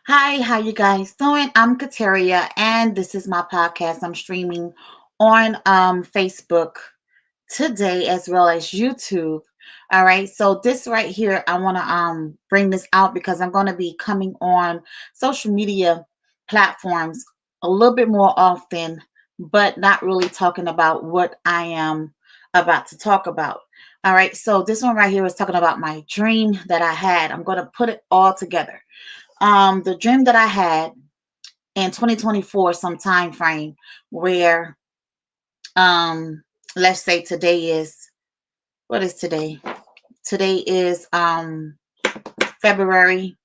Hi, how you guys doing? I'm Kateria, and this is my podcast. I'm streaming on Facebook today as well as YouTube. All right, so this right here, I want to bring this out because I'm going to be coming on social media platforms a little bit more often, but not really talking about what I am about to talk about. All right, so this one right here is talking about my dream that I had. I'm going to put it all together. The dream that I had in 2024, some time frame where um let's say today is, what is today? Today is February,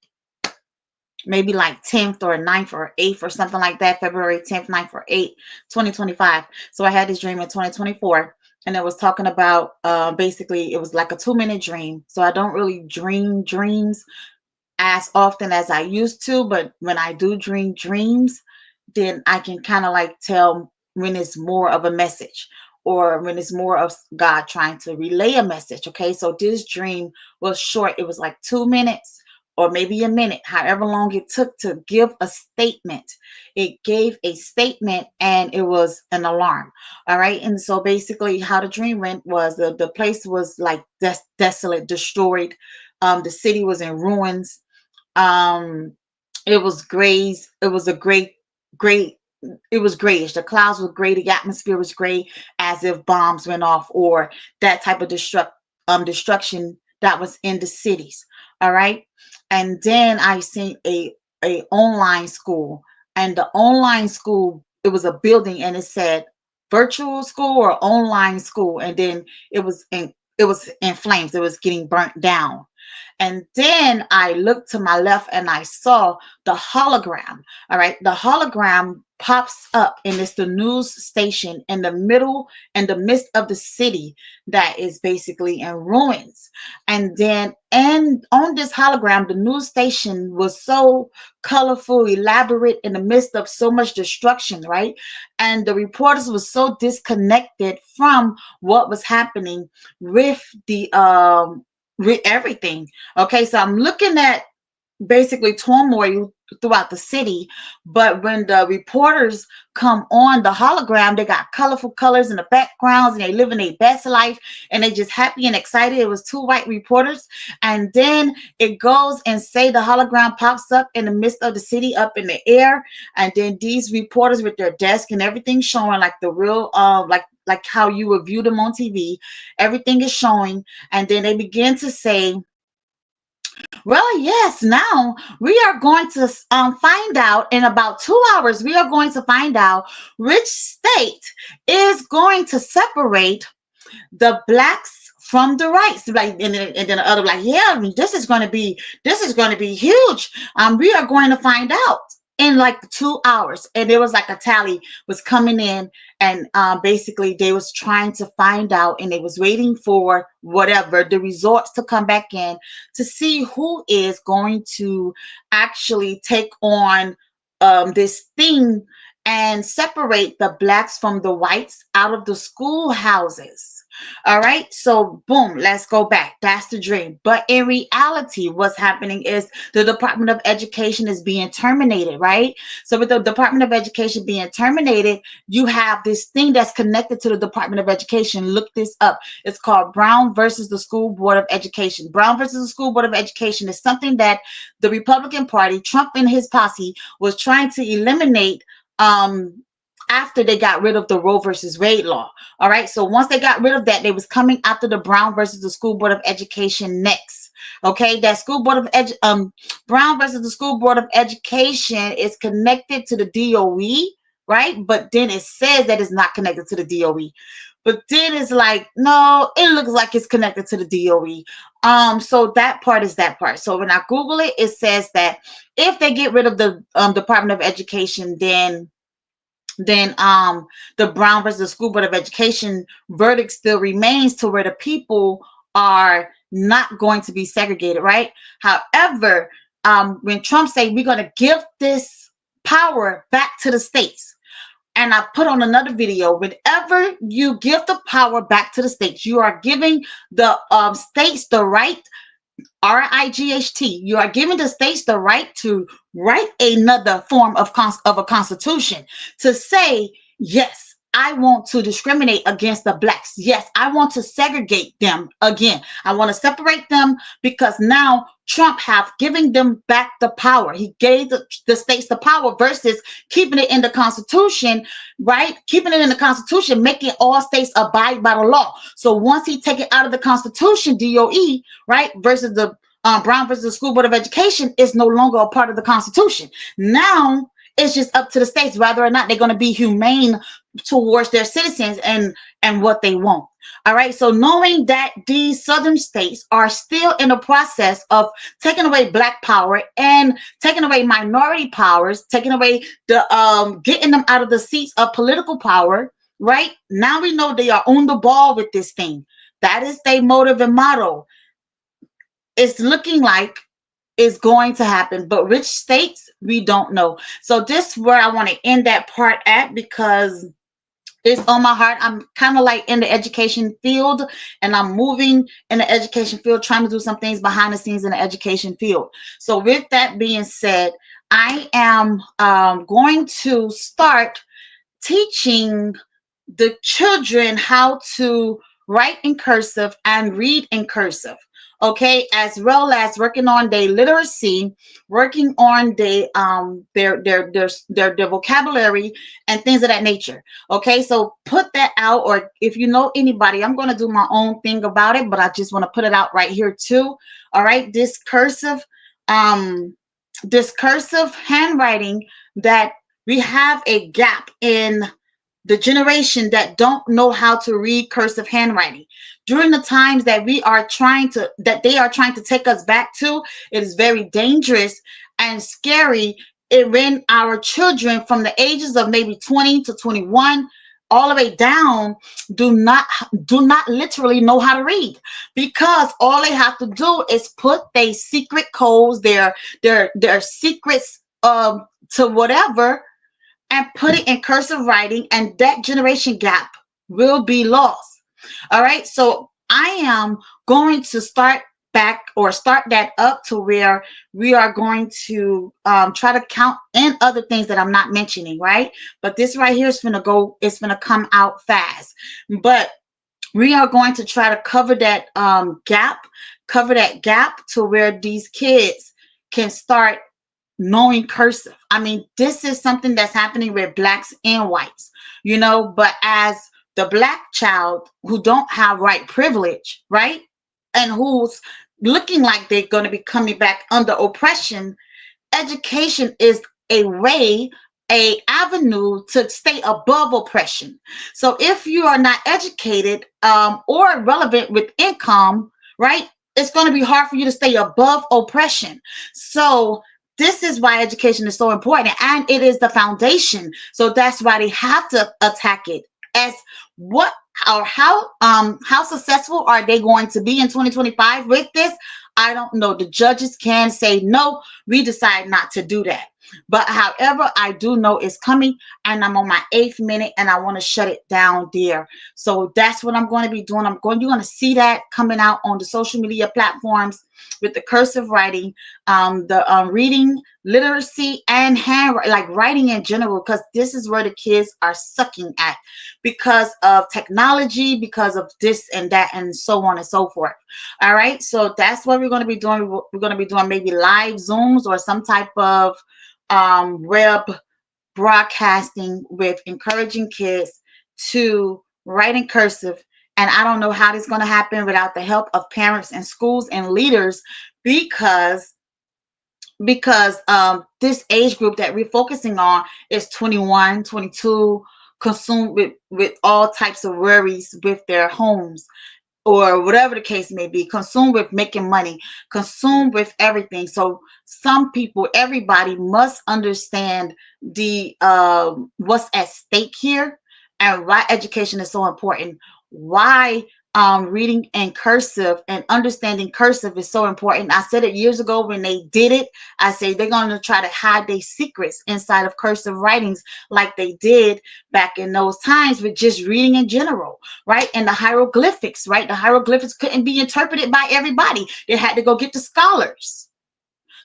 maybe like 10th or 9th or 8th or something like that. February 10th, 9th or 8th, 2025. So I had this dream in 2024, and it was talking about basically it was like a 2-minute dream. So I don't really dream dreams as often as I used to, but when I do dream dreams, then I can kind of like tell when it's more of a message or when it's more of God trying to relay a message. Okay, so this dream was short, it was like 2 minutes or maybe a minute, however long it took to give a statement. It gave a statement and it was an alarm. All right, and so basically, how the dream went was the place was like desolate, destroyed. The city was in ruins. um it was grays. It was a great it was grayish. The clouds were gray, the atmosphere was gray, as if bombs went off or that type of destruction that was in the cities. All right, and then I seen a online school, and the online school, it was a building and it said virtual school or online school, and then it was in flames. It was getting burnt down. And then I looked to my left and I saw the hologram. All right. The hologram pops up, and it's the news station in the midst of the city that is basically in ruins. And then, and on this hologram, the news station was so colorful, elaborate in the midst of so much destruction, right? And the reporters were so disconnected from what was happening with the with everything. Okay, so I'm looking at basically turmoil throughout the city, but when the reporters come on the hologram, they got colorful colors in the backgrounds and they living their best life and they just happy and excited. It was two white reporters, and then it goes and say the hologram pops up in the midst of the city up in the air, and then these reporters with their desk and everything showing like the real like how you would view them on TV. Everything is showing, and then they begin to say, well, yes, now we are going to find out in about 2 hours. We are going to find out which state is going to separate the blacks from the whites. Like, and then the other, like, yeah, I mean, this is going to be huge. We are going to find out in like 2 hours. And there was like a tally was coming in, and basically they was trying to find out, and they was waiting for whatever the results to come back in to see who is going to actually take on this thing and separate the blacks from the whites out of the schoolhouses. All right, so boom, let's go back. That's the dream. But in reality, what's happening is the Department of Education is being terminated, right? So with the Department of Education being terminated, you have this thing that's connected to the Department of Education. Look this up. It's called Brown versus the School Board of Education. Brown versus the School Board of Education is something that the Republican Party, Trump and his posse, was trying to eliminate after they got rid of the Roe versus Wade law. All right. So once they got rid of that, they was coming after the Brown versus the School Board of Education next. Okay, that school board of Brown versus the School Board of Education is connected to the DOE, right? But then it says that it's not connected to the DOE. But then it's like, no, it looks like it's connected to the DOE. So that part is that part. So when I Google it, it says that if they get rid of the Department of Education, then the Brown versus the School Board of Education verdict still remains to where the people are not going to be segregated, right? However, when Trump say we're going to give this power back to the states, and I put on another video, whenever you give the power back to the states, you are giving the states the right RIGHT. You are giving the states the right to write another form of a constitution to say, yes, I want to discriminate against the blacks. Yes, I want to segregate them again. I want to separate them because now Trump have given them back the power. He gave the states the power versus keeping it in the Constitution, right? Keeping it in the Constitution, making all states abide by the law. So once he take it out of the Constitution, DOE, right, versus the Brown versus the School Board of Education, is no longer a part of the Constitution. Now it's just up to the states whether or not they're going to be humane towards their citizens and what they want. All right. So knowing that these southern states are still in the process of taking away black power and taking away minority powers, taking away the getting them out of the seats of political power, right? Now we know they are on the ball with this thing. That is their motive and motto. It's looking like is going to happen, but which states we don't know. So this is where I want to end that part at because it's on my heart. I'm kind of like in the education field and I'm moving in the education field, trying to do some things behind the scenes in the education field. So with that being said, I am going to start teaching the children how to write in cursive and read in cursive. Okay, as well as working on their literacy, working on their vocabulary and things of that nature. Okay, so put that out, or if you know anybody, I'm going to do my own thing about it, but I just want to put it out right here too. All right, um, this cursive handwriting, that we have a gap in the generation that don't know how to read cursive handwriting. During the times that they are trying to take us back to, it is very dangerous and scary. When our children from the ages of maybe 20 to 21 all the way down do not literally know how to read, because all they have to do is put their secret codes, their secrets to whatever, and put it in cursive writing, and that generation gap will be lost. All right. So I am going to start that up to where we are going to try to count in other things that I'm not mentioning. Right. But this right here is it's going to come out fast. But we are going to try to cover that gap to where these kids can start knowing cursive. I mean, this is something that's happening with blacks and whites, but as the black child who don't have white privilege, right? And who's looking like they're going to be coming back under oppression, education is a way, a avenue to stay above oppression. So if you are not educated or relevant with income, right, it's going to be hard for you to stay above oppression. So this is why education is so important, and it is the foundation. So that's why they have to attack it. As what or how successful are they going to be in 2025 with this? I don't know. The judges can say no, we decide not to do that. But however, I do know it's coming, and I'm on my 8th minute, and I want to shut it down there. So that's what I'm going to be doing. You're going to see that coming out on the social media platforms with the cursive writing, the reading, literacy, and like writing in general, because this is where the kids are sucking at because of technology, because of this and that, and so on and so forth. All right, so that's what we're going to be doing. We're going to be doing maybe live Zooms or some type of web broadcasting with encouraging kids to write in cursive. And I don't know how this is going to happen without the help of parents and schools and leaders, because this age group that we're focusing on is 21, 22, consumed with all types of worries with their homes, or whatever the case may be, consumed with making money, consumed with everything. So everybody must understand the what's at stake here, and why education is so important, why reading in cursive and understanding cursive is so important. I said it years ago when they did it. I say they're going to try to hide their secrets inside of cursive writings like they did back in those times with just reading in general, right? And the hieroglyphics, right? The hieroglyphics couldn't be interpreted by everybody. They had to go get the scholars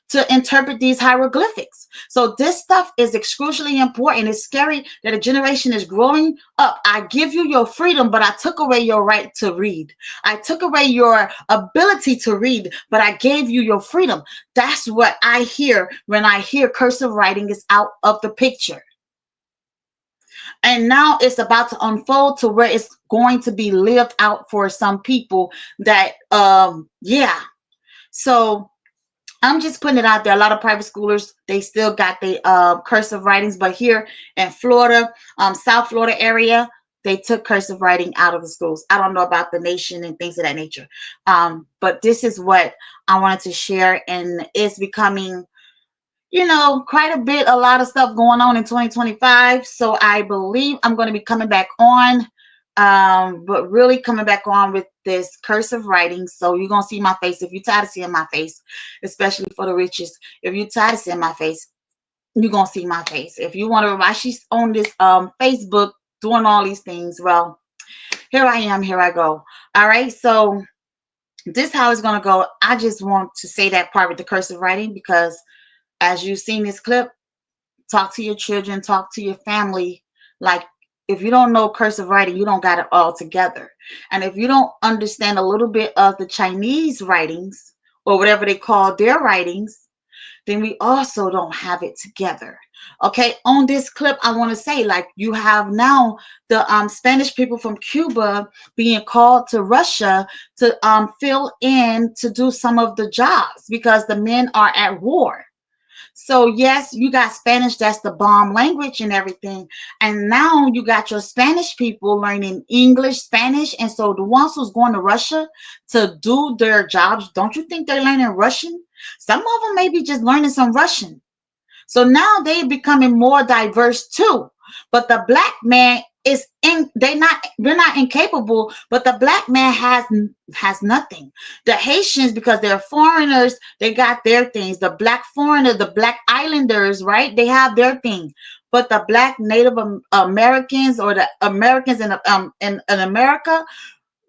to interpret these hieroglyphics. So this stuff is excruciatingly important. It's scary that a generation is growing up. I give you your freedom, but I took away your right to read. I took away your ability to read, but I gave you your freedom. That's what I hear when I hear cursive writing is out of the picture. And now it's about to unfold to where it's going to be lived out for some people that yeah. So I'm just putting it out there. A lot of private schoolers, they still got the cursive writings, but here in Florida, South Florida area, they took cursive writing out of the schools. I don't know about the nation and things of that nature. But this is what I wanted to share, and it's becoming, quite a bit, a lot of stuff going on in 2025. So I believe I'm going to be coming back on, but really coming back on with this cursive writing. So you're going to see my face. If you're tired of seeing my face, especially for the riches, if you're tired of seeing my face, you're going to see my face. If you wonder why she's on this Facebook doing all these things, well, here I am, here I go. All right. So this how it's going to go. I just want to say that part with the cursive writing because as you've seen this clip, talk to your children, talk to your family. Like, if you don't know cursive writing, you don't got it all together. And if you don't understand a little bit of the Chinese writings or whatever they call their writings, then we also don't have it together. Okay, on this clip, I want to say, like, you have now the Spanish people from Cuba being called to Russia to fill in to do some of the jobs because the men are at war. So yes, you got Spanish, that's the bomb language and everything. And now you got your Spanish people learning English, Spanish. And so the ones who's going to Russia to do their jobs, don't you think they're learning Russian? Some of them may be just learning some Russian. So now they're becoming more diverse too. But the black man is in we're not incapable, but the black man has nothing. The Haitians, because they're foreigners, they got their things. The black foreigner, the black islanders, right? They have their thing. But the black Native Americans or the Americans in America,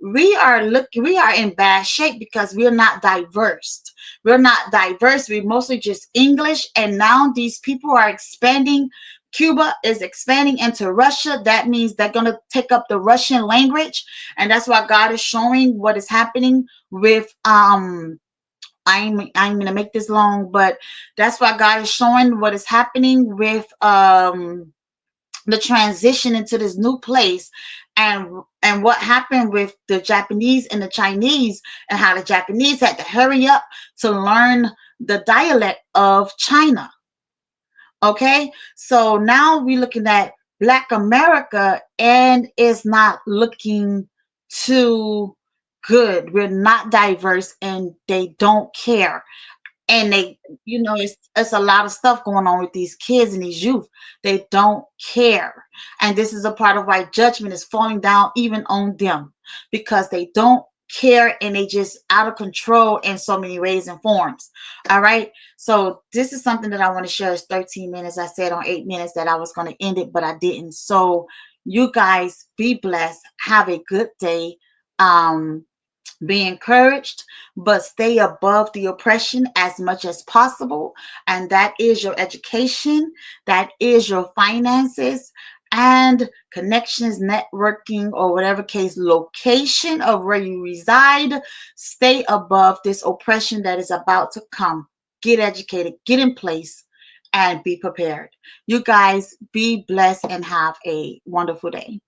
we are in bad shape because we're not diverse. We're not diverse. We're mostly just English. And now these people are expanding. Cuba is expanding into Russia. That means they're going to take up the Russian language. And that's why God is showing what is happening with I'm going to make this long, but that's why God is showing what is happening with the transition into this new place, and what happened with the Japanese and the Chinese, and how the Japanese had to hurry up to learn the dialect of China. Okay, so now we're looking at Black America, and it's not looking too good. We're not diverse, and they don't care. And they, it's a lot of stuff going on with these kids and these youth. They don't care. And this is a part of why judgment is falling down even on them, because they don't care and they just out of control in so many ways and forms. All right. So this is something that I want to share. It's 13 minutes. I said on 8 minutes that I was going to end it, but I didn't. So you guys be blessed. Have a good day. Be encouraged, but stay above the oppression as much as possible. And that is your education, that is your finances, and connections, networking, or whatever case, location of where you reside. Stay above this oppression that is about to come. Get educated, get in place, and be prepared. You guys be blessed and have a wonderful day.